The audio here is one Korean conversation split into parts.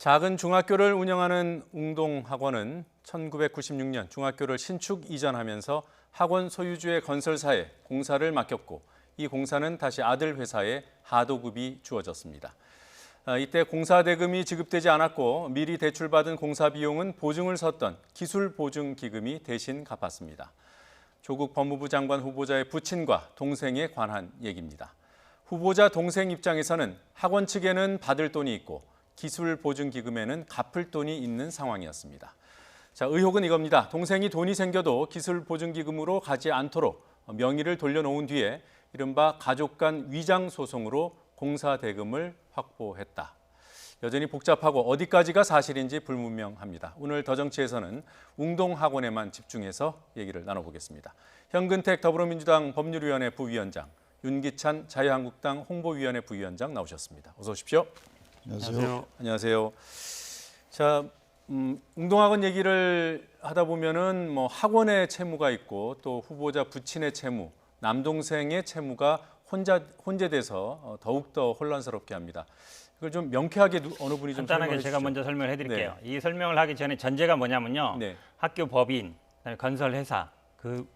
작은 중학교를 운영하는 웅동학원은 1996년 중학교를 신축 이전하면서 학원 소유주의 건설사에 공사를 맡겼고 이 공사는 다시 아들 회사에 하도급이 주어졌습니다. 이때 공사 대금이 지급되지 않았고 미리 대출받은 공사 비용은 보증을 섰던 기술보증기금이 대신 갚았습니다. 조국 법무부 장관 후보자의 부친과 동생에 관한 얘기입니다. 후보자 동생 입장에서는 학원 측에는 받을 돈이 있고 기술보증기금에는 갚을 돈이 있는 상황이었습니다. 자, 의혹은 이겁니다. 동생이 돈이 생겨도 기술보증기금으로 가지 않도록 명의를 돌려놓은 뒤에 이른바 가족 간 위장 소송으로 공사 대금을 확보했다. 여전히 복잡하고 어디까지가 사실인지 불분명합니다. 오늘 더정치에서는 웅동학원에만 집중해서 얘기를 나눠보겠습니다. 현근택 더불어민주당 법률위원회 부위원장, 윤기찬 자유한국당 홍보위원회 부위원장 나오셨습니다. 어서 오십시오. 안녕하세요. 안녕하세요. 자, 웅동학원 얘기를 하다 보면은 뭐 학원의 채무가 있고 또 후보자 부친의 채무, 남동생의 채무가 혼재돼서 더욱더 혼란스럽게 합니다. 이걸 좀 명쾌하게 어느 분이 좀 간단하게 설명해 제가 주시죠. 먼저 설명을 해드릴게요. 네. 이 설명을 하기 전에 전제가 뭐냐면요. 네. 학교 법인, 그다음에 건설 회사, 그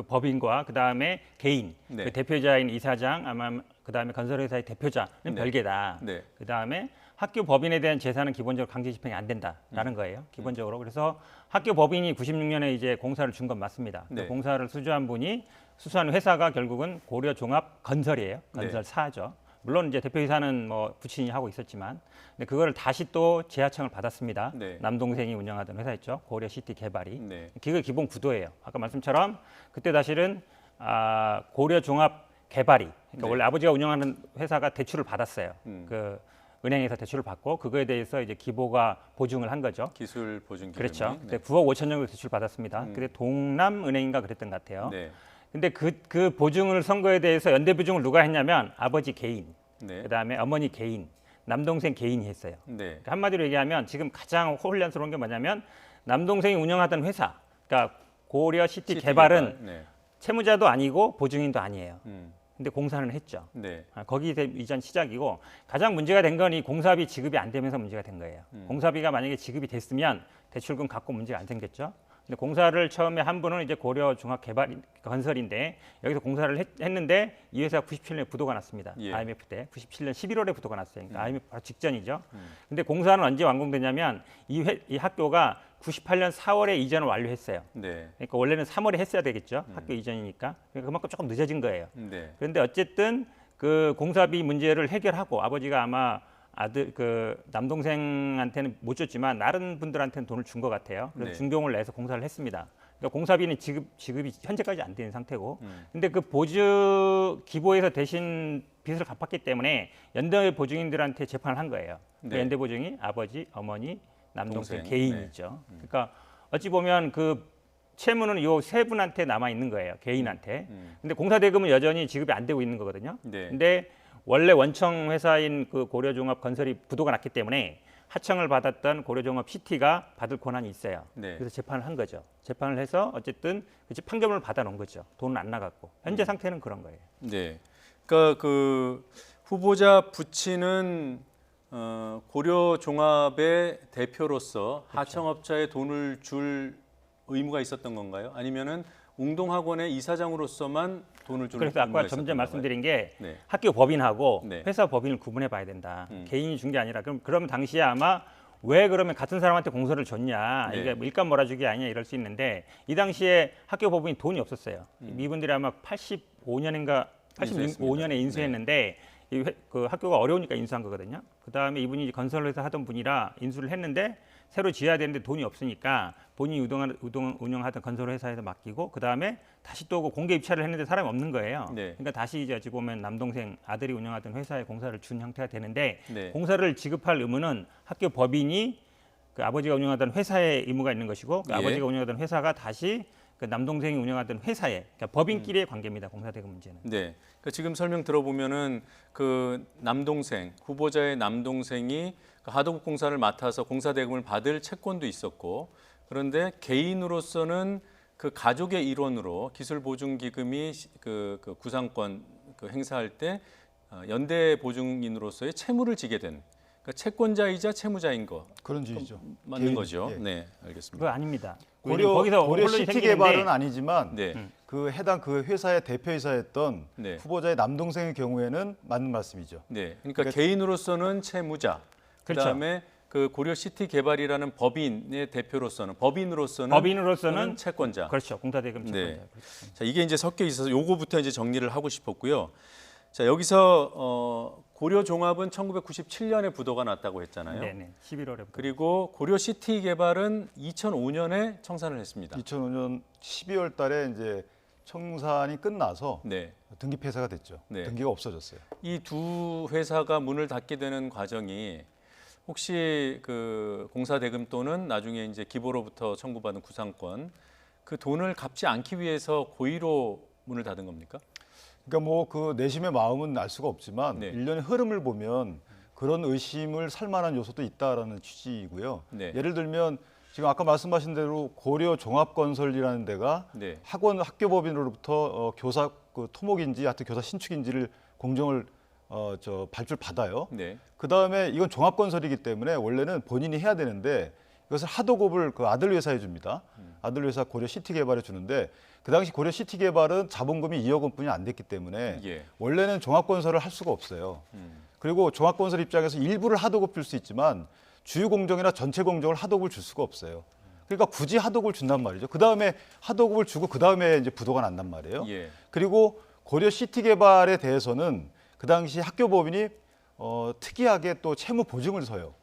법인과 그다음에 개인, 네. 그 대표자인 이사장, 아마 그다음에 건설 회사의 대표자는 네. 별개다. 네. 그다음에 학교 법인에 대한 재산은 기본적으로 강제 집행이 안 된다라는 거예요. 기본적으로. 그래서 학교 법인이 96년에 이제 공사를 준 건 맞습니다. 네. 공사를 수주한 분이 수수한 회사가 결국은 고려 종합 건설이에요. 건설사죠. 물론 이제 대표이사는 뭐 부친이 하고 있었지만, 근데 그거를 다시 또 재하청을 받았습니다. 네. 남동생이 운영하던 회사였죠. 고려 시티 개발이. 네. 그게 기본 구도예요. 아까 말씀처럼 그때 사실은 고려 종합 개발이, 그러니까 네. 원래 아버지가 운영하는 회사가 대출을 받았어요. 음. 그 은행에서 대출을 받고 그거에 대해서 이제 기보가 보증을 한 거죠. 기술보증기금이. 그렇죠. 네. 그때 9억 5천 정도 대출 받았습니다. 그때 동남은행인가 그랬던 것 같아요. 네. 근데 그 보증을 선 거에 대해서 연대 보증을 누가 했냐면 아버지 개인, 네. 그다음에 어머니 개인, 남동생 개인이 했어요. 네. 그러니까 한마디로 얘기하면 지금 가장 혼란스러운 게 뭐냐면 남동생이 운영하던 회사, 그러니까 고려 시티 개발은 개발. 네. 채무자도 아니고 보증인도 아니에요. 음. 근데 공사는 했죠. 네. 거기서 이전 시작이고 가장 문제가 된 건 이 공사비 지급이 안 되면서 문제가 된 거예요. 공사비가 만약에 지급이 됐으면 대출금 갚고 문제가 안 생겼죠. 근데 공사를 처음에 한 분은 이제 고려 종합 개발 건설인데 여기서 공사를 했는데 이 회사가 97년에 부도가 났습니다. 예. IMF 때 97년 11월에 부도가 났어요. 그러니까 IMF 바로 직전이죠. 근데 공사는 언제 완공되냐면 이 학교가 98년 4월에 이전을 완료했어요. 네. 그러니까 원래는 3월에 했어야 되겠죠. 학교 이전이니까. 그러니까 그만큼 조금 늦어진 거예요. 네. 그런데 어쨌든 그 공사비 문제를 해결하고 아버지가 아마 아들 그 남동생한테는 못 줬지만 다른 분들한테는 돈을 준 것 같아요. 그래서 네. 중공을 내서 공사를 했습니다. 그러니까 공사비는 지급이 현재까지 안 되는 상태고, 근데 그 보증 기보에서 대신 빚을 갚았기 때문에 연대 보증인들한테 재판을 한 거예요. 그 네. 연대 보증이 아버지, 어머니, 남동생 동생. 개인이죠. 그러니까 어찌 보면 그 채무는 요 세 분한테 남아 있는 거예요. 개인한테. 근데 공사 대금은 여전히 지급이 안 되고 있는 거거든요. 네. 근데 원래 원청 회사인 그 고려종합 건설이 부도가 났기 때문에 하청을 받았던 고려종합 시티가 받을 권한이 있어요. 네. 그래서 재판을 한 거죠. 재판을 해서 어쨌든 판결문을 받아놓은 거죠. 돈은 안 나갔고 현재 상태는 그런 거예요. 네. 그러니까 그 후보자 부친은 고려 종합의 대표로서 그렇죠. 하청업자에 돈을 줄 의무가 있었던 건가요? 아니면은 웅동학원의 이사장으로서만 돈을 줄 그래서 의무가 아까 있었던 점점 건가요? 말씀드린 게 네. 학교 법인하고 네. 회사 법인을 구분해 봐야 된다. 개인이 준 게 아니라 그럼 당시에 아마 왜 그러면 같은 사람한테 공서를 줬냐, 네. 이게 일감 몰아주기 아니냐 이럴 수 있는데 이 당시에 학교 법인이 돈이 없었어요. 이분들이 아마 85년인가 85년에 인수했는데 그 학교가 어려우니까 인수한 거거든요. 그 다음에 이분이 건설회사 하던 분이라 인수를 했는데 새로 지어야 되는데 돈이 없으니까 본인이 운영하던 건설회사에서 맡기고 그 다음에 다시 또 그 공개 입찰을 했는데 사람이 없는 거예요. 네. 그러니까 다시 이제 어찌 보면 남동생 아들이 운영하던 회사에 공사를 준 형태가 되는데 네. 공사를 지급할 의무는 학교 법인이 그 아버지가 운영하던 회사에 의무가 있는 것이고 그 예. 아버지가 운영하던 회사가 다시 그 남동생이 운영하던 회사에 그러니까 법인끼리의 관계입니다. 공사대금 문제는. 네. 그러니까 지금 설명 들어보면은 그 남동생 후보자의 남동생이 그 하도급 공사를 맡아서 공사 대금을 받을 채권도 있었고 그런데 개인으로서는 그 가족의 일원으로 기술보증기금이 그 구상권 그 행사할 때 연대 보증인으로서의 채무를 지게 된 그러니까 채권자이자 채무자인 거 그런 주의죠. 맞는 개인, 거죠. 예. 네, 알겠습니다. 그거 아닙니다. 고려 혼란이 시티 생기는데 개발은 아니지만 네, 그 해당 그 회사의 대표이사였던 네. 후보자의 남동생의 경우에는 맞는 말씀이죠. 네. 그러니까 개인으로서는 채무자, 그렇죠. 그다음에 그 고려 시티 개발이라는 법인의 대표로서는 법인으로서는 법인으로서는 채권자. 그렇죠. 공사대금 채권자. 네. 그렇죠. 자, 이게 이제 섞여 있어서 요거부터 이제 정리를 하고 싶었고요. 자, 여기서 고려 종합은 1997년에 부도가 났다고 했잖아요. 네네. 11월에. 그리고 고려 시티 개발은 2005년에 청산을 했습니다. 2005년 12월 달에 이제 청산이 끝나서 네. 등기 폐쇄가 됐죠. 네. 등기가 없어졌어요. 이 두 회사가 문을 닫게 되는 과정이 혹시 그 공사 대금 또는 나중에 이제 기보로부터 청구받은 구상권 그 돈을 갚지 않기 위해서 고의로 문을 닫은 겁니까? 그러니까 뭐 그 내심의 마음은 알 수가 없지만 네. 일련의 흐름을 보면 그런 의심을 살 만한 요소도 있다라는 취지이고요. 네. 예를 들면 지금 아까 말씀하신 대로 고려 종합건설이라는 데가 네. 학교법인으로부터 교사 그 토목인지 하여튼 교사 신축인지를 공정을 발주를 받아요. 네. 그 다음에 이건 종합건설이기 때문에 원래는 본인이 해야 되는데 이것을 하도급을 그 아들 회사에 줍니다. 아들 회사 고려 시티개발에 주는데 그 당시 고려 시티개발은 자본금이 2억 원뿐이 안 됐기 때문에 예. 원래는 종합건설을 할 수가 없어요. 그리고 종합건설 입장에서 일부를 하도급 줄 수 있지만 주요 공정이나 전체 공정을 하도급을 줄 수가 없어요. 그러니까 굳이 하도급을 준단 말이죠. 그 다음에 하도급을 주고 그 다음에 이제 부도가 난단 말이에요. 예. 그리고 고려 시티개발에 대해서는 그 당시 학교법인이 특이하게 또 채무 보증을 서요.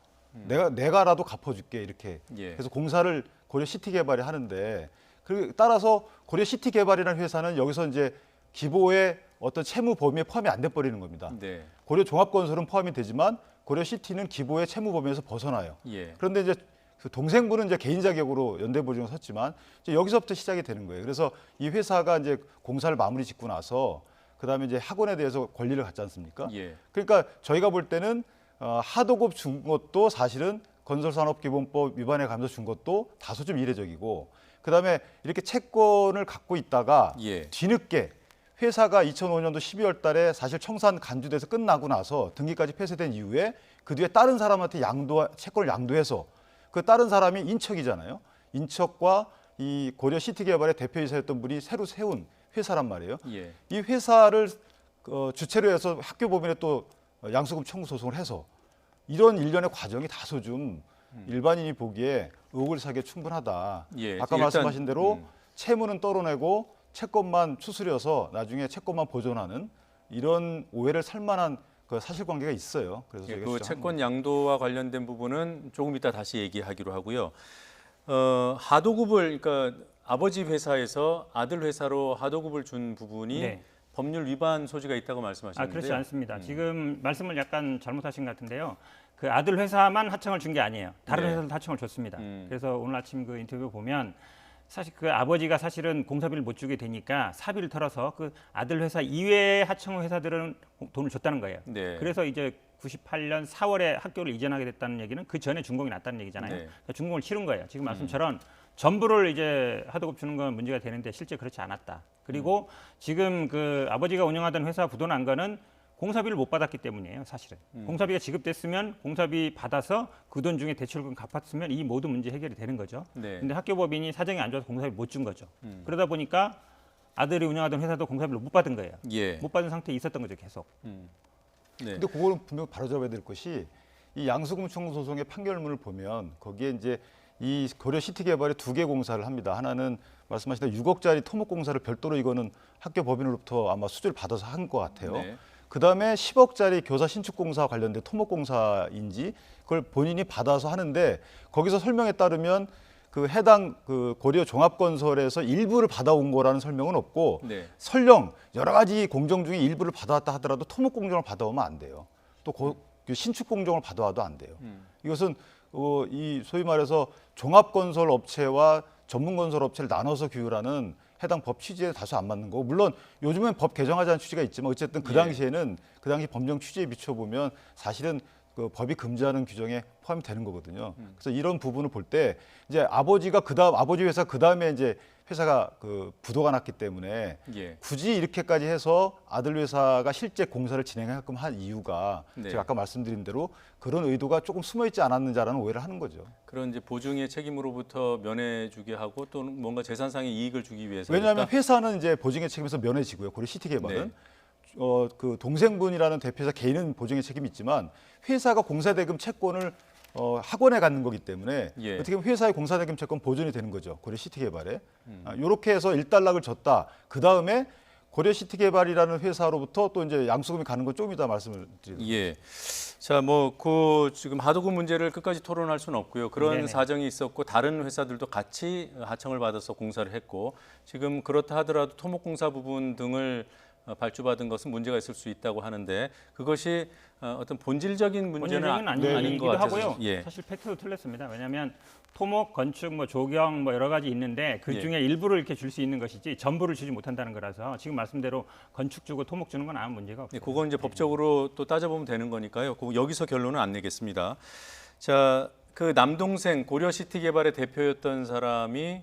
내가라도 갚아줄게 이렇게. 예. 그래서 공사를 고려 시티개발이 하는데 그 따라서 고려 시티개발이라는 회사는 여기서 이제 기보의 어떤 채무 범위에 포함이 안 돼 버리는 겁니다. 네. 고려 종합건설은 포함이 되지만 고려 시티는 기보의 채무 범위에서 벗어나요. 예. 그런데 이제 그 동생분은 이제 개인 자격으로 연대보증을 섰지만 이제 여기서부터 시작이 되는 거예요. 그래서 이 회사가 이제 공사를 마무리 짓고 나서 그다음에 이제 학원에 대해서 권리를 갖지 않습니까? 예. 그러니까 저희가 볼 때는 하도급 준 것도 사실은 건설산업기본법 위반에 감해서 준 것도 다소 좀 이례적이고 그다음에 이렇게 채권을 갖고 있다가 예. 뒤늦게 회사가 2005년도 12월 달에 사실 청산 간주돼서 끝나고 나서 등기까지 폐쇄된 이후에 그 뒤에 다른 사람한테 채권을 양도해서 그 다른 사람이 인척이잖아요. 인척과 이 고려 시티개발의 대표이사였던 분이 새로 세운 회사란 말이에요. 예. 이 회사를 주체로 해서 학교법인에 또 양수금 청구 소송을 해서 이런 일련의 과정이 다소 좀 일반인이 보기에 의혹을 사기에 충분하다. 예. 아까 일단, 말씀하신 대로 채무는 떨어내고 채권만 추스려서 나중에 채권만 보존하는 이런 오해를 살 만한 그 사실관계가 있어요. 그래서 예, 저희가 그 주장한 채권 양도와 관련된 부분은 조금 이따 다시 얘기하기로 하고요. 하도급을 그러니까 아버지 회사에서 아들 회사로 하도급을 준 부분이 네. 법률 위반 소지가 있다고 말씀하셨는데 그렇지 않습니다. 지금 말씀을 약간 잘못하신 것 같은데요. 그 아들 회사만 하청을 준 게 아니에요. 다른 네. 회사도 하청을 줬습니다. 그래서 오늘 아침 그 인터뷰 보면 사실 그 아버지가 사실은 공사비를 못 주게 되니까 사비를 털어서 그 아들 회사 이외의 하청 회사들은 돈을 줬다는 거예요. 네. 그래서 이제 98년 4월에 학교를 이전하게 됐다는 얘기는 그 전에 준공이 났다는 얘기잖아요. 네. 그러니까 준공을 치른 거예요. 지금 말씀처럼 전부를 이제 하도급 주는 건 문제가 되는데 실제 그렇지 않았다. 그리고 지금 그 아버지가 운영하던 회사 부도 난 거는 공사비를 못 받았기 때문이에요, 사실은. 공사비가 지급됐으면 공사비 받아서 그 돈 중에 대출금 갚았으면 이 모든 문제 해결이 되는 거죠. 네. 근데 학교법인이 사정이 안 좋아서 공사비 못 준 거죠. 그러다 보니까 아들이 운영하던 회사도 공사비를 못 받은 거예요. 예. 못 받은 상태에 있었던 거죠, 계속. 네. 근데 그거는 분명 바로잡아야 될 것이 이 양수금 청구 소송의 판결문을 보면 거기에 이제 이 고려 시티개발이 2개 공사를 합니다. 하나는 말씀하신 대로 6억짜리 토목 공사를 별도로 이거는 학교 법인으로부터 아마 수주를 받아서 한 것 같아요. 네. 그다음에 10억짜리 교사 신축 공사와 관련된 토목 공사인지 그걸 본인이 받아서 하는데 거기서 설명에 따르면 그 해당 그 고려 종합건설에서 일부를 받아온 거라는 설명은 없고 네. 설령 여러 가지 공정 중에 일부를 받아왔다 하더라도 토목 공정을 받아오면 안 돼요. 또 그 신축 공정을 받아와도 안 돼요. 이것은 이 소위 말해서 종합건설 업체와 전문건설 업체를 나눠서 규율하는 해당 법 취지에 다소 안 맞는 거고 물론 요즘엔 법 개정하자는 취지가 있지만 어쨌든 그 당시에는 그 당시 법령 취지에 비춰보면 사실은 그 법이 금지하는 규정에 포함이 되는 거거든요. 그래서 이런 부분을 볼 때 이제 아버지가 그다음 아버지 회사 그다음에 이제 회사가 그 부도가 났기 때문에 예. 굳이 이렇게까지 해서 아들 회사가 실제 공사를 진행하게끔 한 이유가 네. 제가 아까 말씀드린 대로 그런 의도가 조금 숨어 있지 않았는지라는 오해를 하는 거죠. 그런 이제 보증의 책임으로부터 면해주게 하고 또 뭔가 재산상의 이익을 주기 위해서. 왜냐하면 회사는 이제 보증의 책임에서 면해지고요. 고려 시티개발은 네. 그 동생분이라는 대표자 개인은 보증의 책임이 있지만 회사가 공사대금 채권을 학원에 갖는 거기 때문에 예. 어떻게 보면 회사의 공사대금 채권 보존이 되는 거죠. 고려 시티개발에. 이렇게 해서 일단락을 줬다. 그 다음에 고려 시티개발이라는 회사로부터 또 이제 양수금이 가는 건 좀 이따 말씀을 드리겠습니다. 예. 자, 뭐 그 지금 하도급 문제를 끝까지 토론할 수는 없고요. 그런 네네. 사정이 있었고 다른 회사들도 같이 하청을 받아서 공사를 했고 지금 그렇다 하더라도 토목공사 부분 등을 발주받은 것은 문제가 있을 수 있다고 하는데 그것이 어떤 본질적인 문제는 본질적인 아닌 것 아니기도 같아서. 하고요. 예. 사실 팩트도 틀렸습니다. 왜냐하면 토목, 건축, 뭐 조경 뭐 여러 가지 있는데 그 예. 중에 일부를 이렇게 줄 수 있는 것이지 전부를 주지 못한다는 거라서 지금 말씀대로 건축 주고 토목 주는 건 아무 문제가 없어요. 예, 그건 이제 법적으로 또 따져보면 되는 거니까요. 여기서 결론은 안 내겠습니다. 자, 그 남동생 고려시티개발의 대표였던 사람이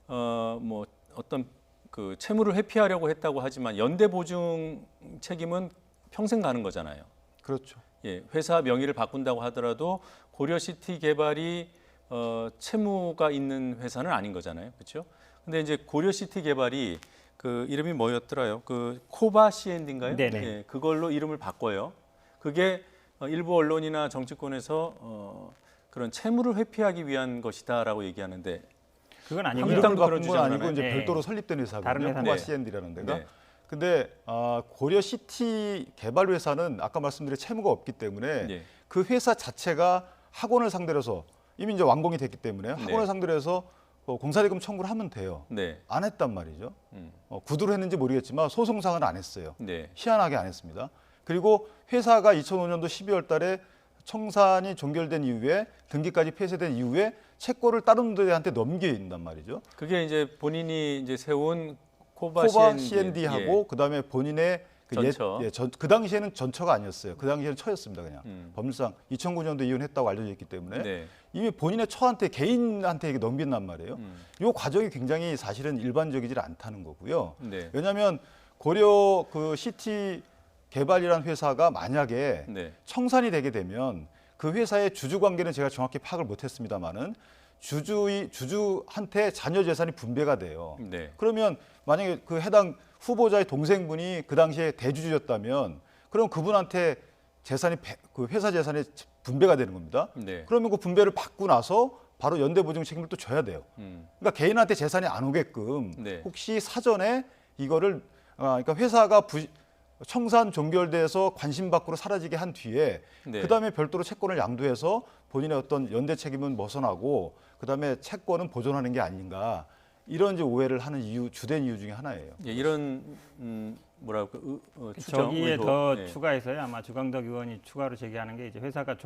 뭐 어떤 그 채무를 회피하려고 했다고 하지만 연대보증 책임은 평생 가는 거잖아요. 그렇죠. 예, 회사 명의를 바꾼다고 하더라도 고려시티개발이 채무가 있는 회사는 아닌 거잖아요, 그렇죠? 근데 이제 고려시티개발이 그 이름이 뭐였더라요? 그 코바 C&D인가요? 네네. 예, 그걸로 이름을 바꿔요. 그게 일부 언론이나 정치권에서 그런 채무를 회피하기 위한 것이다라고 얘기하는데 그건 한국 아니고요. 땅도 이름을 그런 바꾼 건 아니고 주장을 이제 하나요? 별도로 네. 설립된 다른 회사거든요. 회사네요. 코바 C&D라는 데가. 네. 근데 고려 시티 개발 회사는 아까 말씀드린 채무가 없기 때문에 예. 그 회사 자체가 학원을 상대로 해서 이미 이제 완공이 됐기 때문에 학원을 네. 상대로 해서 공사대금 청구를 하면 돼요. 네, 안 했단 말이죠. 음. 구두로 했는지 모르겠지만 소송상은 안 했어요. 네, 희한하게 안 했습니다. 그리고 회사가 2005년도 12월 달에 청산이 종결된 이후에 등기까지 폐쇄된 이후에 채권을 다른 데한테 넘긴단 말이죠. 그게 이제 본인이 이제 세운 코바 코바 C&D C&D하고 그다음에 본인의 전처. 그 당시에는 전처가 아니었어요. 그 당시에는 처였습니다. 그냥 법률상 2009년도 이혼했다고 알려져 있기 때문에 네. 이미 본인의 처한테 개인한테 이게 넘긴단 말이에요. 이 과정이 굉장히 사실은 일반적이지 않다는 거고요. 네. 왜냐하면 고려 그 시티 개발이라는 회사가 만약에 네. 청산이 되게 되면 그 회사의 주주 관계는 제가 정확히 파악을 못했습니다만은 주주한테 자녀 재산이 분배가 돼요. 네. 그러면 만약에 그 해당 후보자의 동생분이 그 당시에 대주주였다면 그럼 그분한테 재산이 그 회사 재산이 분배가 되는 겁니다. 네. 그러면 그 분배를 받고 나서 바로 연대보증 책임을 또 져야 돼요. 그러니까 개인한테 재산이 안 오게끔 네. 혹시 사전에 이거를 그러니까 회사가 청산 종결돼서 관심 밖으로 사라지게 한 뒤에 네. 그다음에 별도로 채권을 양도해서 본인의 어떤 연대 책임은 벗어나고 그다음에 채권은 보존하는 게 아닌가 이런 이제 오해를 하는 주된 이유 중에 하나예요. 예, 이런 뭐랄까 추정, 저기에 의혹. 더 예. 추가해서요. 아마 주광덕 의원이 추가로 제기하는 게 이제 회사가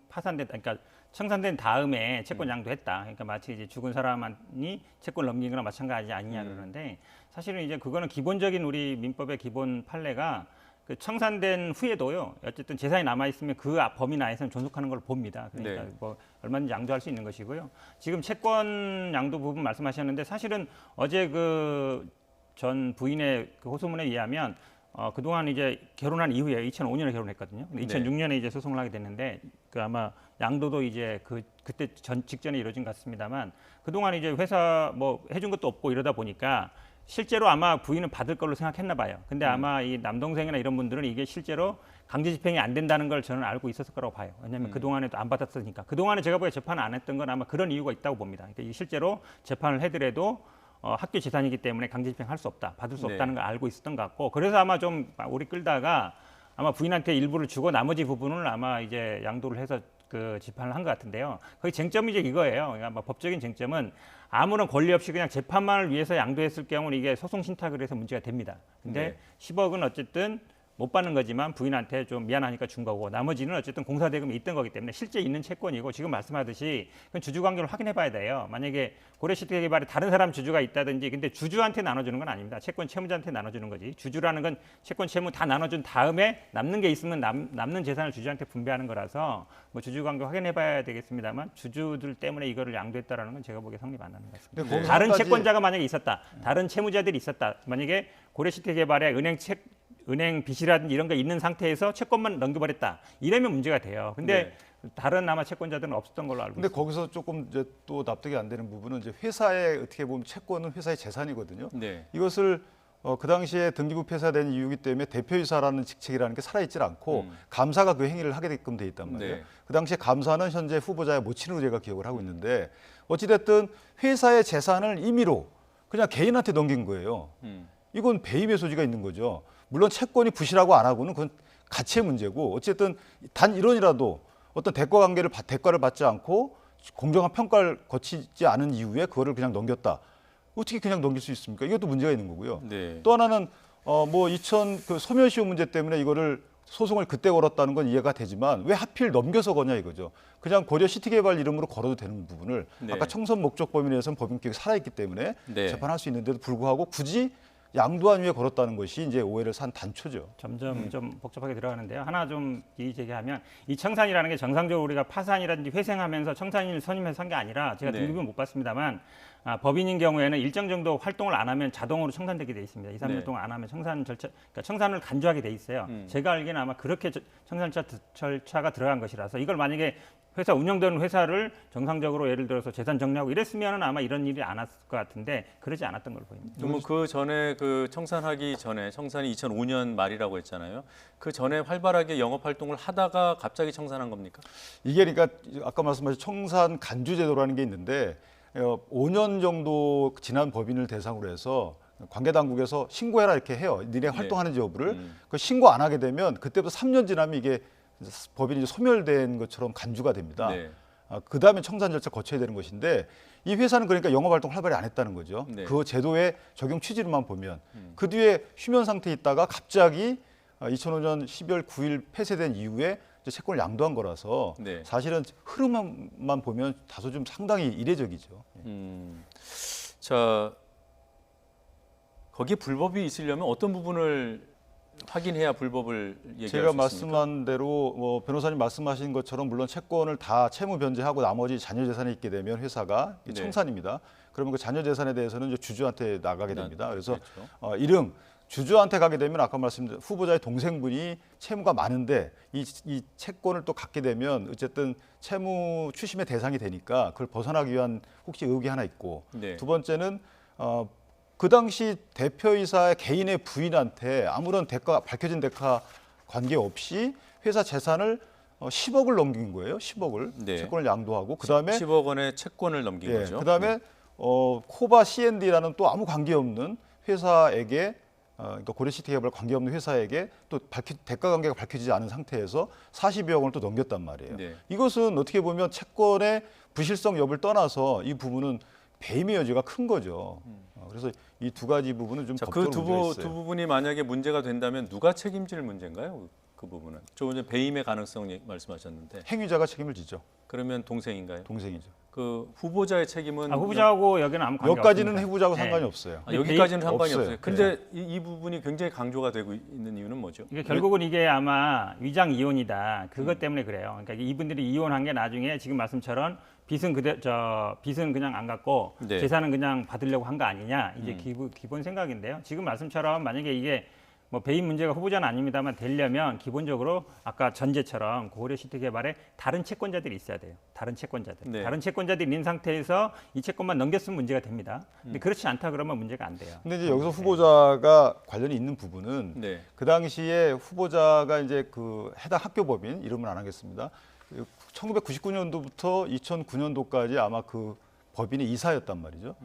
파산된, 그러니까 청산된 다음에 채권 양도했다. 그러니까 마치 이제 죽은 사람이 채권 넘긴 거나 마찬가지 아니냐 그러는데 사실은 이제 그거는 기본적인 우리 민법의 기본 판례가 그 청산된 후에도요. 어쨌든 재산이 남아 있으면 그 범위 내에서는 존속하는 걸 봅니다. 그러니까 네. 뭐 얼마든지 양도할 수 있는 것이고요. 지금 채권 양도 부분 말씀하셨는데 사실은 어제 그 전 부인의 그 호소문에 의하면 그동안 이제 결혼한 이후에 2005년에 결혼했거든요. 근데 2006년에 이제 소송을 하게 됐는데 그 아마 양도도 이제 그때 직전에 이루어진 것 같습니다만 그동안 이제 회사 뭐 해준 것도 없고 이러다 보니까 실제로 아마 부인은 받을 걸로 생각했나 봐요. 근데 아마 이 남동생이나 이런 분들은 이게 실제로 강제 집행이 안 된다는 걸 저는 알고 있었을 거라고 봐요. 왜냐하면 그동안에도 안 받았으니까. 그동안에 제가 보기에 재판을 안 했던 건 아마 그런 이유가 있다고 봅니다. 그러니까 실제로 재판을 해더라도 학교 재산이기 때문에 강제 집행할 수 없다, 받을 수 네. 없다는 걸 알고 있었던 것 같고 그래서 아마 좀 오래 끌다가 아마 부인한테 일부를 주고 나머지 부분을 아마 이제 양도를 해서 그 재판을 한 것 같은데요. 거의 쟁점이 이제 이거예요. 그러니까 뭐 법적인 쟁점은 아무런 권리 없이 그냥 재판만을 위해서 양도했을 경우는 이게 소송 신탁을 해서 문제가 됩니다. 근데 네. 10억은 어쨌든 못 받는 거지만 부인한테 좀 미안하니까 준 거고 나머지는 어쨌든 공사 대금이 있던 거기 때문에 실제 있는 채권이고 지금 말씀하듯이 그건 주주 관계를 확인해 봐야 돼요. 만약에 고려시티 개발에 다른 사람 주주가 있다든지 근데 주주한테 나눠주는 건 아닙니다. 채권 채무자한테 나눠주는 거지. 주주라는 건 채권 채무 다 나눠준 다음에 남는 게 있으면 남는 재산을 주주한테 분배하는 거라서 뭐 주주 관계 확인해 봐야 되겠습니다만 주주들 때문에 이거를 양도했다라는 건 제가 보기에 성립 안 하는 것 근데 같습니다. 거기서까지- 다른 채권자가 만약에 있었다. 다른 채무자들이 있었다. 만약에 고려시티 개발에 은행 빚이라든지 이런 게 있는 상태에서 채권만 넘겨버렸다. 이러면 문제가 돼요. 근데 다른 아마 채권자들은 없었던 걸로 알고 근데 있습니다. 거기서 조금 이제 또 납득이 안 되는 부분은 이제 회사의 어떻게 보면 채권은 회사의 재산이거든요. 네. 이것을 그 당시에 등기부 폐사된 이유이기 때문에 대표이사라는 직책이라는 게 살아있질 않고 감사가 그 행위를 하게 되게끔 돼 있단 말이에요. 네. 그 당시에 감사는 현재 후보자의 모친으로 제가 기억을 하고 있는데 어찌됐든 회사의 재산을 임의로 그냥 개인한테 넘긴 거예요. 이건 배임의 소지가 있는 거죠. 물론 채권이 부실하고 안 하고는 그건 가치의 문제고 어쨌든 단 이론이라도 어떤 대가를 받지 않고 공정한 평가를 거치지 않은 이후에 그거를 그냥 넘겼다. 어떻게 그냥 넘길 수 있습니까? 이것도 문제가 있는 거고요. 네. 또 하나는 뭐 2000 그 소멸시효 문제 때문에 이거를 소송을 그때 걸었다는 건 이해가 되지만 왜 하필 넘겨서 거냐 이거죠. 그냥 고려 시티개발 이름으로 걸어도 되는 부분을 네. 아까 청선 목적 범위 내에서는 법인격이 살아있기 때문에 네. 재판할 수 있는데도 불구하고 굳이 양도한 후에 걸었다는 것이 이제 오해를 산 단초죠. 점점 좀 복잡하게 들어가는데요. 하나 좀 이의 제기하면 이 청산이라는 게 정상적으로 우리가 파산이라든지 회생하면서 청산인을 선임해서 한 게 아니라 제가 네. 등급은 못 봤습니다만 법인인 경우에는 일정 정도 활동을 안 하면 자동으로 청산되게 돼 있습니다. 2, 3년 네. 동안 안 하면 청산 절차, 그러니까 청산을 간주하게 돼 있어요. 제가 알기에는 아마 그렇게 청산 절차가 들어간 것이라서 이걸 만약에 회사 운영되는 회사를 정상적으로 예를 들어서 재산 정리하고 이랬으면은 아마 이런 일이 안 왔을 것 같은데 그러지 않았던 걸로 보입니다. 그러면 그 전에 그 청산하기 전에 청산이 2005년 말이라고 했잖아요. 그 전에 활발하게 영업 활동을 하다가 갑자기 청산한 겁니까? 이게 그러니까 아까 말씀하신 청산 간주 제도라는 게 있는데 5년 정도 지난 법인을 대상으로 해서 관계 당국에서 신고해라 이렇게 해요. 니네 활동하는지 여부를. 그 신고 안 하게 되면 그때부터 3년 지나면 이게 법인이 이제 소멸된 것처럼 간주가 됩니다. 네. 그 다음에 청산 절차 거쳐야 되는 것인데 이 회사는 그러니까 영업 활동 활발히 안 했다는 거죠. 네. 그 제도의 적용 취지로만 보면 그 뒤에 휴면 상태에 있다가 갑자기 2005년 12월 9일 폐쇄된 이후에 이제 채권을 양도한 거라서 네. 사실은 흐름만 보면 다소 좀 상당히 이례적이죠. 자, 거기에 불법이 있으려면 어떤 부분을 확인해야 불법을 얘기할 제가 수 있습니까? 말씀한 대로 뭐 변호사님 말씀하신 것처럼 물론 채권을 다 채무 변제하고 나머지 자녀 재산이 있게 되면 회사가 네. 청산입니다. 그러면 그 자녀 재산에 대해서는 이제 주주한테 나가게 됩니다. 그래서 그렇죠. 이름 주주한테 가게 되면 아까 말씀드린 후보자의 동생분이 채무가 많은데 이 채권을 또 갖게 되면 어쨌든 채무 추심의 대상이 되니까 그걸 벗어나기 위한 혹시 의혹이 하나 있고 네. 두 번째는 그 당시 대표이사의 개인의 부인한테 아무런 밝혀진 대가 관계없이 회사 재산을 10억을 넘긴 거예요. 10억을 네. 채권을 양도하고 그다음에 10억 원의 채권을 넘긴 예, 거죠. 그다음에 코바 C&D라는 또 아무 관계없는 회사에게 그러니까 고려시티개발 관계없는 회사에게 또 대가 관계가 밝혀지지 않은 상태에서 40여억 원을 또 넘겼단 말이에요. 네. 이것은 어떻게 보면 채권의 부실성 여부를 떠나서 이 부분은 배임의 여지가 큰 거죠. 그래서 이 두 가지 부분은 좀 자, 법적으로 그 문제가 있어요. 두 부분이 만약에 문제가 된다면 누가 책임질 문제인가요? 그 부분은. 조금 전에 배임의 가능성 말씀하셨는데 행위자가 책임을 지죠. 그러면 동생인가요? 동생이죠. 그 후보자의 책임은 후보자하고 여기는 아무 관계 여기까지는 없습니다. 후보자하고 네. 상관이 없어요. 여기까지는 상관이 없어요. 없어요. 근데 이 부분이 굉장히 강조가 되고 있는 이유는 뭐죠? 이게 결국은 이게 아마 위장 이혼이다. 그것 때문에 그래요. 그러니까 이분들이 이혼한 게 나중에 지금 말씀처럼 빚은 빚은 그냥 안 갚고 네. 재산은 그냥 받으려고 한 거 아니냐. 이제 기본 생각인데요. 지금 말씀처럼 만약에 이게 뭐 배임 문제가 후보자는 아닙니다만 되려면 기본적으로 아까 전제처럼 고려시티개발에 다른 채권자들이 있어야 돼요. 다른 채권자들. 네. 다른 채권자들이 있는 상태에서 이 채권만 넘겼으면 문제가 됩니다. 근데 그렇지 않다 그러면 문제가 안 돼요. 근데 이제 여기서 후보자가 관련이 있는 부분은 네. 그 당시에 후보자가 이제 그 해당 학교법인 이름은 안 하겠습니다. 1999년도부터 2009년도까지 아마 그 법인의 이사였단 말이죠.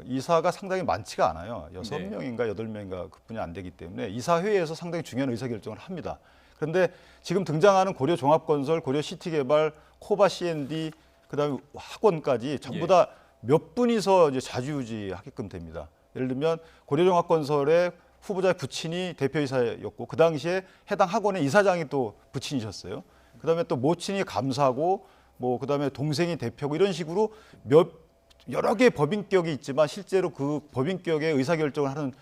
이사가 상당히 많지가 않아요. 6명인가 8명인가 그뿐이 안 되기 때문에 이사회에서 상당히 중요한 의사결정을 합니다. 그런데 지금 등장하는 고려종합건설, 고려시티개발, 코바 C&D, 그다음에 학원까지 전부 다 몇 분이서 이제 좌지우지하게끔 됩니다. 예를 들면 고려종합건설의 후보자의 부친이 대표이사였고 그 당시에 해당 학원의 이사장이 또 부친이셨어요. 그다음에 또 모친이 감사고 뭐 그다음에 동생이 대표고 이런 식으로 여러 개의 법인격이 있지만 실제로 그 법인격의 의사결정을 하는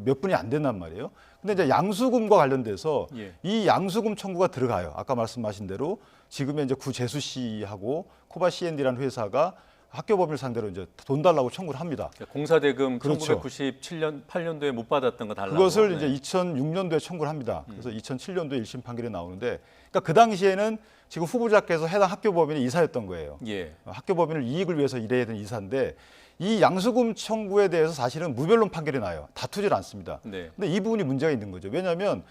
몇 분이 안 된단 말이에요. 근데 이제 양수금과 관련돼서 예. 이 양수금 청구가 들어가요. 아까 말씀하신 대로 지금의 이제 구재수 씨하고 코바 C&D라는 회사가 학교 법인을 상대로 이제 돈 달라고 청구를 합니다. 공사대금 그렇죠. 1997년 8년도에 못 받았던 거 달라고. 그것을 네. 이제 2006년도에 청구를 합니다. 그래서 2007년도에 1심 판결이 나오는데, 그러니까 그 당시에는 지금 후보자께서 해당 학교 법인의 이사였던 거예요. 예. 학교 법인을 이익을 위해서 일해야 되는 이사인데 이 양수금 청구에 대해서 사실은 무변론 판결이 나요. 다투질 않습니다. 네. 근데 이 부분이 문제가 있는 거죠. 왜냐하면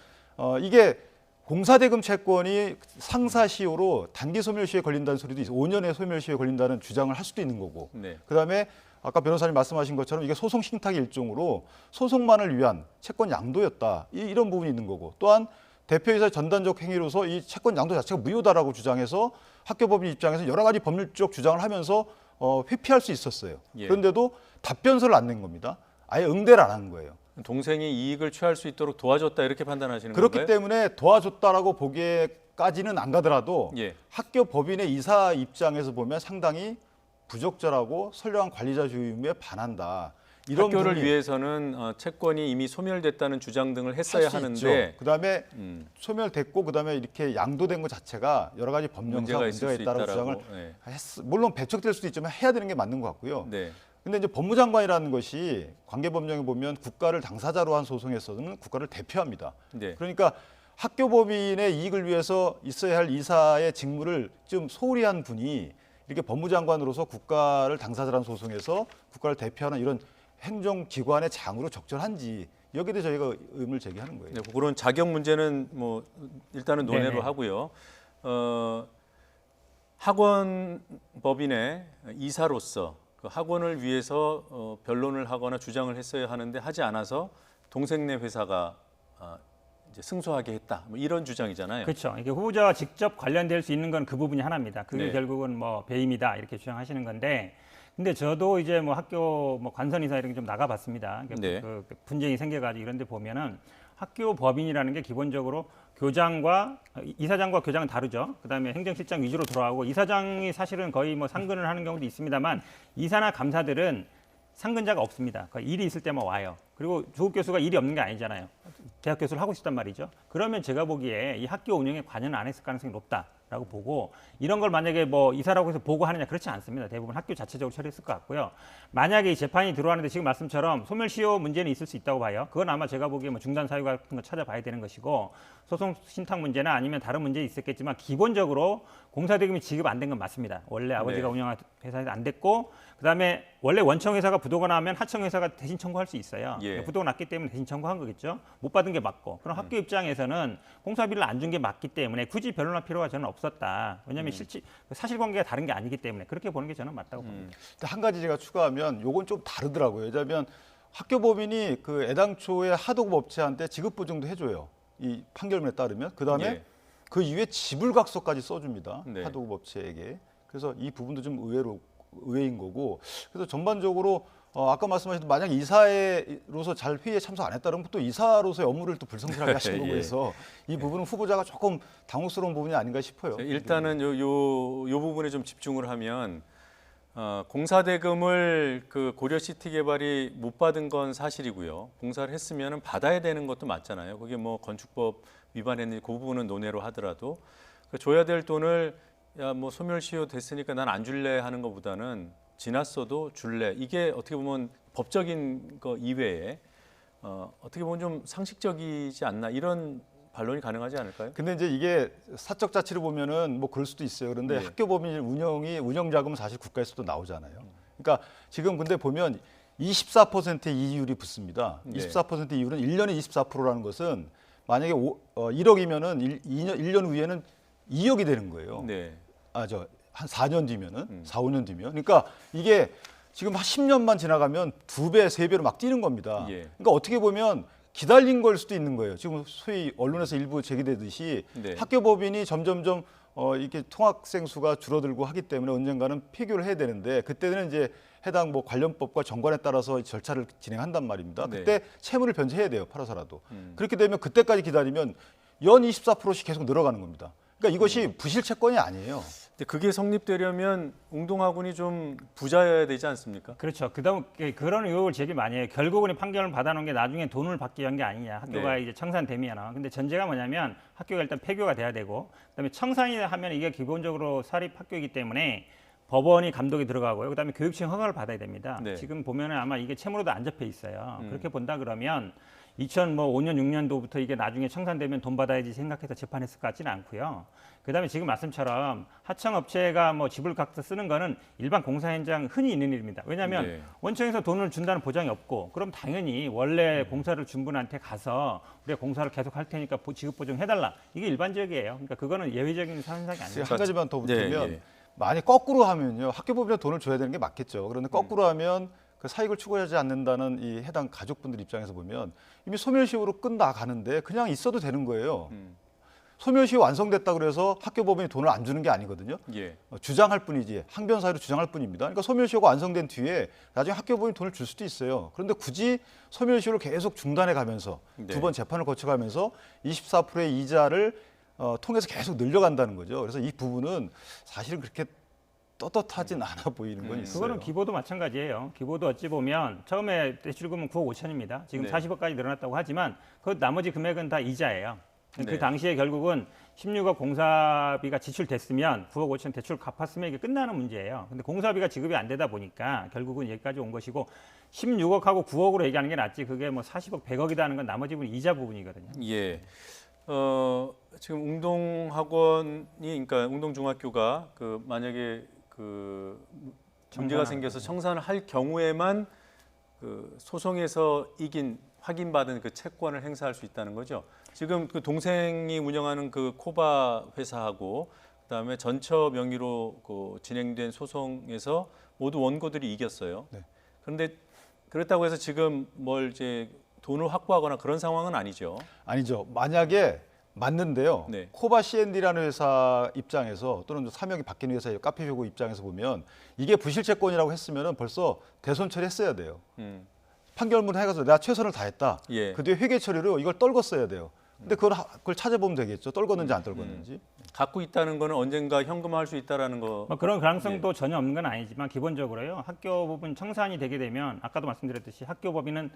이게 공사대금 채권이 상사시효로 단기 소멸시효에 걸린다는 소리도 있어요. 5년의 소멸시효에 걸린다는 주장을 할 수도 있는 거고. 네. 그다음에 아까 변호사님 말씀하신 것처럼 이게 소송 신탁의 일종으로 소송만을 위한 채권 양도였다. 이런 부분이 있는 거고. 또한 대표이사의 전단적 행위로서 이 채권 양도 자체가 무효다라고 주장해서 학교법인 입장에서 여러 가지 법률적 주장을 하면서 회피할 수 있었어요. 예. 그런데도 답변서를 안 낸 겁니다. 아예 응대를 안 한 거예요. 동생이 이익을 취할 수 있도록 도와줬다 이렇게 판단하시는 그렇기 건가요? 때문에 도와줬다라고 보기에까지는 안 가더라도 예. 학교 법인의 이사 입장에서 보면 상당히 부적절하고 선량한 관리자주의에 반한다. 이런 학교를 부분이 위해서는 채권이 이미 소멸됐다는 주장 등을 했어야 할수 하는데 있죠. 그다음에 음, 소멸됐고 그다음에 이렇게 양도된 것 자체가 여러 가지 법령상 문제가 있다는 주장을 네. 물론 배척될 수도 있지만 해야 되는 게 맞는 것 같고요. 네. 근데 이제 법무장관이라는 것이 관계법령에 보면 국가를 당사자로 한 소송에서는 국가를 대표합니다. 네. 그러니까 학교 법인의 이익을 위해서 있어야 할 이사의 직무를 좀 소홀히 한 분이 이렇게 법무장관으로서 국가를 당사자라는 소송에서 국가를 대표하는 이런 행정기관의 장으로 적절한지 여기에 대해 저희가 의문을 제기하는 거예요. 네, 그런 자격 문제는 뭐 일단은 논외로 네네. 하고요. 학원 법인의 이사로서 그 학원을 위해서 변론을 하거나 주장을 했어야 하는데 하지 않아서 동생네 회사가 이제 승소하게 했다. 뭐 이런 주장이잖아요. 그렇죠. 이게 후보자와 직접 관련될 수 있는 건 그 부분이 하나입니다. 그게 네. 결국은 뭐 배임이다 이렇게 주장하시는 건데, 근데 저도 이제 뭐 학교 뭐 관선이사 이런 게 좀 나가봤습니다. 네. 그 분쟁이 생겨가지고 이런데 보면은 학교 법인이라는 게 기본적으로 교장과 이사장과 교장은 다르죠. 그다음에 행정실장 위주로 돌아가고 이사장이 사실은 거의 뭐 상근을 하는 경우도 있습니다만 이사나 감사들은 상근자가 없습니다. 일이 있을 때만 와요. 그리고 조국 교수가 일이 없는 게 아니잖아요. 대학 교수를 하고 싶단 말이죠. 그러면 제가 보기에 이 학교 운영에 관여는 안 했을 가능성이 높다라고 보고, 이런 걸 만약에 뭐 이사라고 해서 보고하느냐, 그렇지 않습니다. 대부분 학교 자체적으로 처리했을 것 같고요. 만약에 이 재판이 들어왔는데 지금 말씀처럼 소멸시효 문제는 있을 수 있다고 봐요. 그건 아마 제가 보기에 뭐 중단 사유 같은 거 찾아봐야 되는 것이고, 소송 신탁 문제나 아니면 다른 문제 있었겠지만 기본적으로 공사대금이 지급 안 된 건 맞습니다. 원래 아버지가 네. 운영한 회사에서 안 됐고, 그다음에 원래 원청 회사가 부도가 나면 하청 회사가 대신 청구할 수 있어요. 예. 부도가 났기 때문에 대신 청구한 거겠죠. 못 받은 게 맞고. 그럼 학교 입장에서는 공사비를 안 준 게 맞기 때문에 굳이 변론할 필요가 저는 없었다. 왜냐하면 사실관계가 다른 게 아니기 때문에 그렇게 보는 게 저는 맞다고 봅니다. 한 가지 제가 추가하면 요건 좀 다르더라고요. 왜냐하면 학교 법인이 그 애당초에 하도급 업체한테 지급 보증도 해줘요. 이 판결문에 따르면. 그다음에 예. 그 이후에 지불각서까지 써줍니다. 네. 하도급 업체에게. 그래서 이 부분도 좀 의외인 거고. 그래서 전반적으로 아까 말씀하신 만약 이사로서 잘 회의에 참석 안 했다면 또 이사로서의 업무를 또 불성실하게 하신 거고 예. 해서 이 부분은 후보자가 조금 당혹스러운 부분이 아닌가 싶어요. 일단은 요 부분에 좀 집중을 하면 공사대금을 그 고려시티 개발이 못 받은 건 사실이고요. 공사를 했으면 받아야 되는 것도 맞잖아요. 그게 뭐 건축법 위반했는지 그 부분은 논외로 하더라도 그 줘야 될 돈을 야 뭐 소멸시효 됐으니까 난 안 줄래 하는 것보다는 지났어도 줄래. 이게 어떻게 보면 법적인 거 이외에 어떻게 보면 좀 상식적이지 않나 이런 반론이 가능하지 않을까요? 근데 이제 이게 사적 자치를 보면은 뭐 그럴 수도 있어요. 그런데 네. 학교 법인 운영 자금은 사실 국가에서도 나오잖아요. 그러니까 지금 근데 보면 24%의 이율이 붙습니다. 네. 24% 이율은 1년에 24%라는 것은 만약에 1억이면은 1년 후에는 2억이 되는 거예요. 네. 한 4년 뒤면은 4, 5년 뒤면. 그러니까 이게 지금 한 10년만 지나가면 2배, 3배로 막 뛰는 겁니다. 예. 그러니까 어떻게 보면 기다린 걸 수도 있는 거예요. 지금 소위 언론에서 일부 제기되듯이 네. 학교 법인이 점점점 이게 통학생 수가 줄어들고 하기 때문에 언젠가는 폐교를 해야 되는데 그때는 이제 해당 뭐 관련법과 정관에 따라서 절차를 진행한단 말입니다. 네. 그때 채무를 변제해야 돼요. 팔아서라도. 그렇게 되면 그때까지 기다리면 연 24%씩 계속 늘어가는 겁니다. 그러니까 이것이 부실 채권이 아니에요. 근데 그게 성립되려면 웅동학원이 좀 부자여야 되지 않습니까? 그렇죠. 그다음 그런 의혹을 제기 많이 해요. 결국은 이 판결을 받아놓은 게 나중에 돈을 받기 위한 게 아니냐. 학교가 네. 이제 청산되면. 근데 전제가 뭐냐면 학교가 일단 폐교가 돼야 되고, 그다음에 청산이 하면 이게 기본적으로 사립 학교이기 때문에 법원이 감독이 들어가고요. 그다음에 교육청 허가를 받아야 됩니다. 네. 지금 보면은 아마 이게 채무로도 안 잡혀 있어요. 그렇게 본다 그러면 2005년 6년도부터 이게 나중에 청산되면 돈 받아야지 생각해서 재판했을 것 같지는 않고요. 그다음에 지금 말씀처럼 하청업체가 뭐 집을 각자 쓰는 거는 일반 공사 현장 흔히 있는 일입니다. 왜냐하면 네. 원청에서 돈을 준다는 보장이 없고, 그럼 당연히 원래 공사를 준 분한테 가서 우리가 공사를 계속 할 테니까 지급 보증해달라. 이게 일반적이에요. 그러니까 그거는 예외적인 현상이 아니에요. 한 가지만 더 붙으면 예. 만약 거꾸로 하면요. 학교법인에 돈을 줘야 되는 게 맞겠죠. 그런데 거꾸로 하면 그 사익을 추구하지 않는다는 이 해당 가족분들 입장에서 보면 이미 소멸시효로 끝나가는데 그냥 있어도 되는 거예요. 소멸시효 완성됐다 그래서 학교법인이 돈을 안 주는 게 아니거든요. 예. 주장할 뿐이지 항변 사유로 주장할 뿐입니다. 그러니까 소멸시효가 완성된 뒤에 나중에 학교법인이 돈을 줄 수도 있어요. 그런데 굳이 소멸시효를 계속 중단해 가면서 네. 두 번 재판을 거쳐가면서 24%의 이자를 통해서 계속 늘려간다는 거죠. 그래서 이 부분은 사실은 그렇게 떳떳하진 않아 보이는 건 있어요. 그거는 기보도 마찬가지예요. 기보도 어찌 보면 처음에 대출금은 9억 5천입니다. 지금 네. 40억까지 늘어났다고 하지만 그 나머지 금액은 다 이자예요. 네. 그 당시에 결국은 16억 공사비가 지출됐으면 9억 5천 대출 갚았으면 이게 끝나는 문제예요. 근데 공사비가 지급이 안 되다 보니까 결국은 여기까지 온 것이고 16억하고 9억으로 얘기하는 게 낫지 그게 뭐 40억, 100억이다 하는 건 나머지 부분 이자 부분이거든요. 예. 지금 웅동학원이 그러니까 웅동중학교가 그 만약에 그 문제가 생겨서 청산을 할 경우에만 그 소송에서 이긴 확인받은 그 채권을 행사할 수 있다는 거죠. 지금 그 동생이 운영하는 그 코바 회사하고 그다음에 전처 명의로 그 진행된 소송에서 모두 원고들이 이겼어요. 네. 그런데 그렇다고 해서 지금 뭘 이제 돈을 확보하거나 그런 상황은 아니죠. 아니죠. 만약에 맞는데요. 네. 코바 C&D라는 회사 입장에서 또는 사명이 바뀐 회사의 카페쇼고 입장에서 보면 이게 부실채권이라고 했으면 벌써 대손 처리했어야 돼요. 판결문 해가지고 내가 최선을 다했다. 예. 그 뒤에 회계 처리로 이걸 떨궜어야 돼요. 근데 그걸 찾아보면 되겠죠. 떨궜는지 안 떨궜는지. 갖고 있다는 거는 언젠가 현금화할 수 있다라는 거. 뭐 그런 가능성도 전혀 없는 건 아니지만 기본적으로요. 학교법인 청산이 되게 되면 아까도 말씀드렸듯이 학교법인은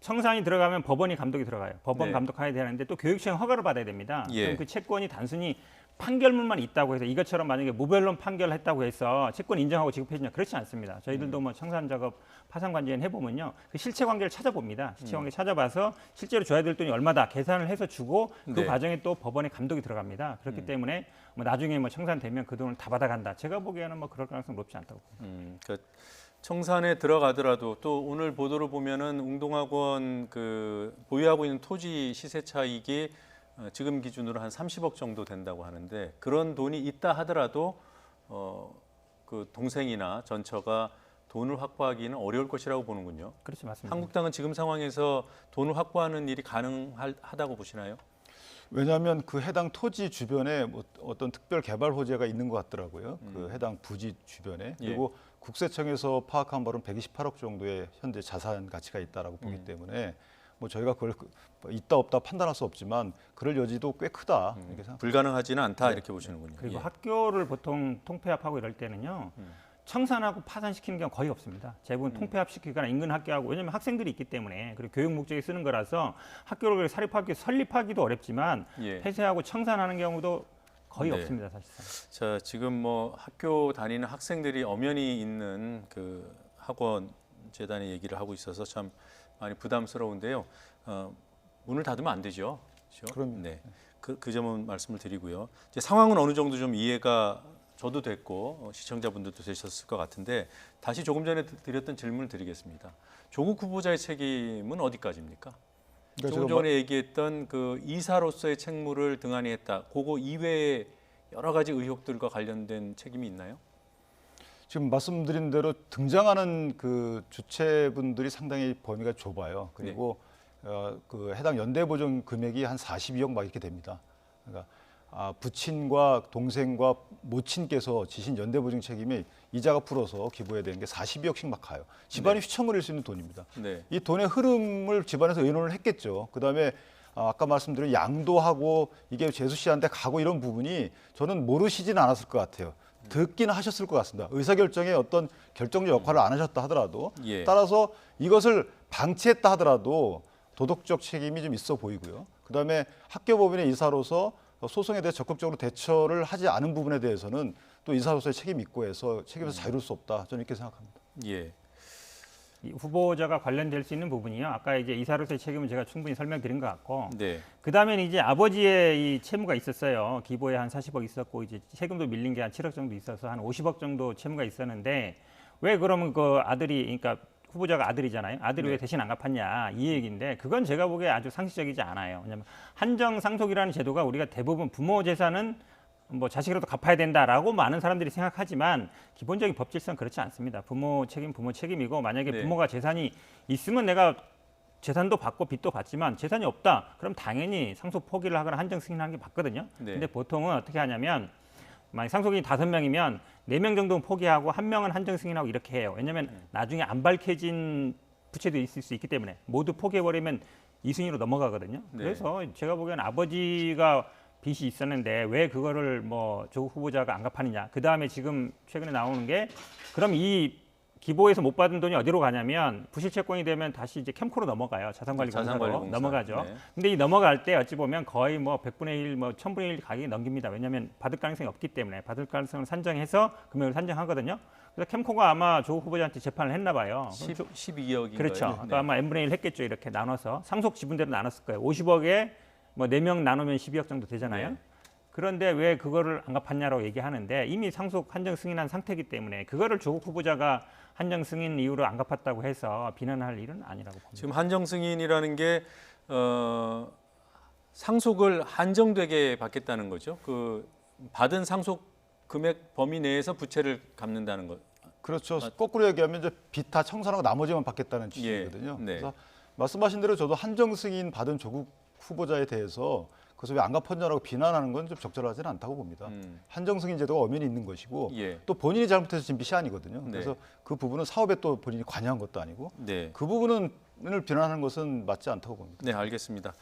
청산이 들어가면 법원이 감독이 들어가요. 법원 네. 감독해야 되는데 또 교육청 허가를 받아야 됩니다. 예. 그럼 그 채권이 단순히 판결문만 있다고 해서 이것처럼 만약에 무변론 판결했다고 해서 채권 인정하고 지급해주냐 그렇지 않습니다. 저희들도 뭐 청산 작업 파산 관계는 해보면요. 그 실체 관계를 찾아봅니다. 실체 관계 찾아봐서 실제로 줘야 될 돈이 얼마다 계산을 해서 주고 그 네. 과정에 또 법원의 감독이 들어갑니다. 그렇기 때문에 뭐 나중에 뭐 청산되면 그 돈을 다 받아간다. 제가 보기에는 뭐 그럴 가능성 높지 않다고 봅니다. 그 청산에 들어가더라도 또 오늘 보도를 보면은 웅동학원 그 보유하고 있는 토지 시세 차익이 지금 기준으로 한 30억 정도 된다고 하는데 그런 돈이 있다 하더라도 그 동생이나 전처가 돈을 확보하기는 어려울 것이라고 보는군요. 그렇지 맞습니다. 한국당은 지금 상황에서 돈을 확보하는 일이 가능하다고 보시나요? 왜냐하면 그 해당 토지 주변에 뭐 어떤 특별 개발 호재가 있는 것 같더라고요. 그 해당 부지 주변에. 그리고 국세청에서 파악한 바로는 128억 정도의 현재 자산 가치가 있다라고 보기 때문에 뭐 저희가 그걸 있다 없다 판단할 수 없지만 그럴 여지도 꽤 크다 이렇게 생각합니다. 불가능하지는 않다 이렇게 보시는군요. 그리고 예. 학교를 보통 통폐합하고 이럴 때는요. 청산하고 파산시키는 경우 거의 없습니다. 대부분 통폐합시키거나 인근 학교하고 왜냐하면 학생들이 있기 때문에 그리고 교육 목적에 쓰는 거라서 학교를 사립학교 설립하기도 어렵지만 예. 폐쇄하고 청산하는 경우도 거의 네. 없습니다. 사실상. 자, 지금 뭐 학교 다니는 학생들이 엄연히 있는 그 학원 재단의 얘기를 하고 있어서 참 많이 부담스러운데요. 문을 닫으면 안 되죠. 그렇죠? 그럼요. 네. 그 점은 말씀을 드리고요. 이제 상황은 어느 정도 좀 이해가 저도 됐고 시청자분들도 되셨을 것 같은데 다시 조금 전에 드렸던 질문을 드리겠습니다. 조국 후보자의 책임은 어디까지입니까? 그러니까 조금 제가 전에 얘기했던 그 이사로서의 책무를 등한히 했다. 그거 이외에 여러 가지 의혹들과 관련된 책임이 있나요? 지금 말씀드린 대로 등장하는 그 주체분들이 상당히 범위가 좁아요. 그리고 그 해당 연대보증 금액이 한 42억 막 이렇게 됩니다. 그러니까 부친과 동생과 모친께서 지신 연대보증 책임이 이자가 풀어서 기부해야 되는 게 42억씩 막 가요. 집안이 휘청거릴 수 있는 돈입니다. 네. 이 돈의 흐름을 집안에서 의논을 했겠죠. 그다음에 아까 말씀드린 양도하고 이게 재수 씨한테 가고 이런 부분이 저는 모르시지는 않았을 것 같아요. 듣기는 하셨을 것 같습니다. 의사결정에 어떤 결정적 역할을 안 하셨다 하더라도 예. 따라서 이것을 방치했다 하더라도 도덕적 책임이 좀 있어 보이고요. 그다음에 학교법인의 이사로서 소송에 대해 적극적으로 대처를 하지 않은 부분에 대해서는 또 이사로서의 책임이 있고 해서 책임에서 자유로울 수 없다. 저는 이렇게 생각합니다. 예. 이 후보자가 관련될 수 있는 부분이요. 아까 이제 이사로서의 책임은 제가 충분히 설명드린 것 같고, 네. 그 다음에는 이제 아버지의 이 채무가 있었어요. 기부에 한 40억 있었고 이제 세금도 밀린 게 한 7억 정도 있어서 한 50억 정도 채무가 있었는데 왜 그러면 그 아들이 그러니까 후보자가 아들이잖아요. 아들이 네. 왜 대신 안 갚았냐 이 얘기인데 그건 제가 보기에 아주 상식적이지 않아요. 왜냐하면 한정 상속이라는 제도가 우리가 대부분 부모 재산은 뭐 자식이라도 갚아야 된다라고 많은 사람들이 생각하지만 기본적인 법 질서는 그렇지 않습니다. 부모 책임이고 만약에 네. 부모가 재산이 있으면 내가 재산도 받고 빚도 받지만 재산이 없다. 그럼 당연히 상속 포기를 하거나 한정 승인하는 게 맞거든요. 네. 근데 보통은 어떻게 하냐면 만약 상속인이 5명이면 4명 정도는 포기하고 1명은 한정 승인하고 이렇게 해요. 왜냐하면 나중에 안 밝혀진 부채도 있을 수 있기 때문에 모두 포기해버리면 2순위로 넘어가거든요. 네. 그래서 제가 보기에는 아버지가 빚이 있었는데 왜 그거를 뭐 조국 후보자가 안 갚았느냐. 그 다음에 지금 최근에 나오는 게 그럼 이 기부에서 못 받은 돈이 어디로 가냐면 부실채권이 되면 다시 이제 캠코로 넘어가요. 자산관리공사로 자산관리공사. 넘어가죠. 네. 근데 이 넘어갈 때 어찌 보면 거의 뭐 100분의 1, 뭐 1000분의 1 가격이 넘깁니다. 왜냐하면 받을 가능성이 없기 때문에 받을 가능성을 산정해서 금액을 산정하거든요. 그래서 캠코가 아마 조국 후보자한테 재판을 했나 봐요. 12억인가요? 그렇죠. 네. 그러니까 아마 n분의 1 했겠죠. 이렇게 나눠서 상속 지분대로 나눴을 거예요. 50억에 뭐 4명 나누면 12억 정도 되잖아요. 네. 그런데 왜 그거를 안 갚았냐라고 얘기하는데 이미 상속 한정 승인한 상태이기 때문에 그거를 조국 후보자가 한정 승인 이후로 안 갚았다고 해서 비난할 일은 아니라고 봅니다. 지금 한정 승인이라는 게 상속을 한정되게 받겠다는 거죠. 그 받은 상속 금액 범위 내에서 부채를 갚는다는 것. 그렇죠. 거꾸로 얘기하면 이제 빚 다 청산하고 나머지만 받겠다는 취지거든요. 예. 네. 그래서 말씀하신 대로 저도 한정 승인 받은 조국 후보자에 대해서 그래서 왜 안 갚았냐라고 비난하는 건 좀 적절하지는 않다고 봅니다. 한정 승인 제도가 엄연히 있는 것이고 예. 또 본인이 잘못해서 진 빚이 아니거든요. 네. 그래서 그 부분은 사업에 또 본인이 관여한 것도 아니고 네. 그 부분을 비난하는 것은 맞지 않다고 봅니다. 네, 알겠습니다.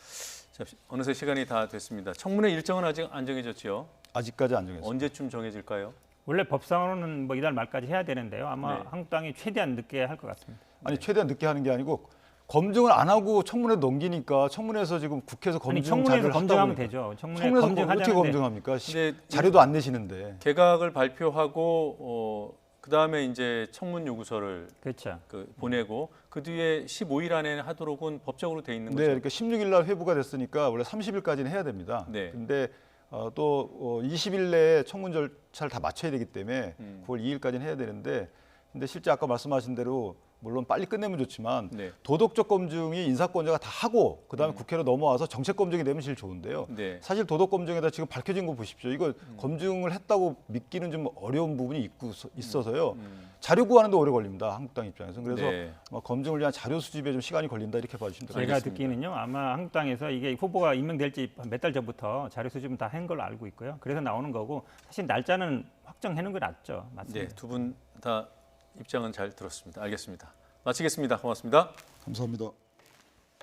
자, 어느새 시간이 다 됐습니다. 청문회 일정은 아직 안 정해졌죠? 아직까지 안 정했습니다. 언제쯤 정해질까요? 원래 법상으로는 뭐 이달 말까지 해야 되는데요. 아마 네. 한국당이 최대한 늦게 할 것 같습니다. 아니 최대한 늦게 하는 게 아니고 검증을 안 하고 청문회 넘기니까 청문회에서 지금 국회에서 검증 아니 청문회에서 자료를 검증하면 한다고 되죠. 청문회 청문회에서 어떻게 검증하자는데 검증합니까? 근데 자료도 안 내시는데. 개각을 발표하고 그 다음에 이제 청문 요구서를 그렇죠. 보내고 그 뒤에 15일 안에 하도록은 법적으로 돼 있는 네, 거죠. 그러니까 16일 날 회부가 됐으니까 원래 30일까지는 해야 됩니다. 네. 근데 또 20일 내에 청문 절차를 다 마쳐야 되기 때문에 9월 2일까지는 해야 되는데 근데 실제 아까 말씀하신 대로 물론 빨리 끝내면 좋지만 네. 도덕적 검증이 인사권자가 다 하고 그다음에 국회로 넘어와서 정책 검증이 되면 제일 좋은데요. 네. 사실 도덕 검증에다 지금 밝혀진 거 보십시오. 이거 검증을 했다고 믿기는 좀 어려운 부분이 있어서요. 자료 구하는데 오래 걸립니다. 한국당 입장에서. 그래서 네. 검증을 위한 자료 수집에 좀 시간이 걸린다 이렇게 봐주시면 됩니다. 제가 알겠습니다. 듣기는요. 아마 한국당에서 이게 후보가 임명될지 몇 달 전부터 자료 수집은 다 한 걸로 알고 있고요. 그래서 나오는 거고 사실 날짜는 확정해 놓은 게 낫죠. 맞습니다. 네, 두 분 다 입장은 잘 들었습니다. 알겠습니다. 마치겠습니다. 고맙습니다. 감사합니다.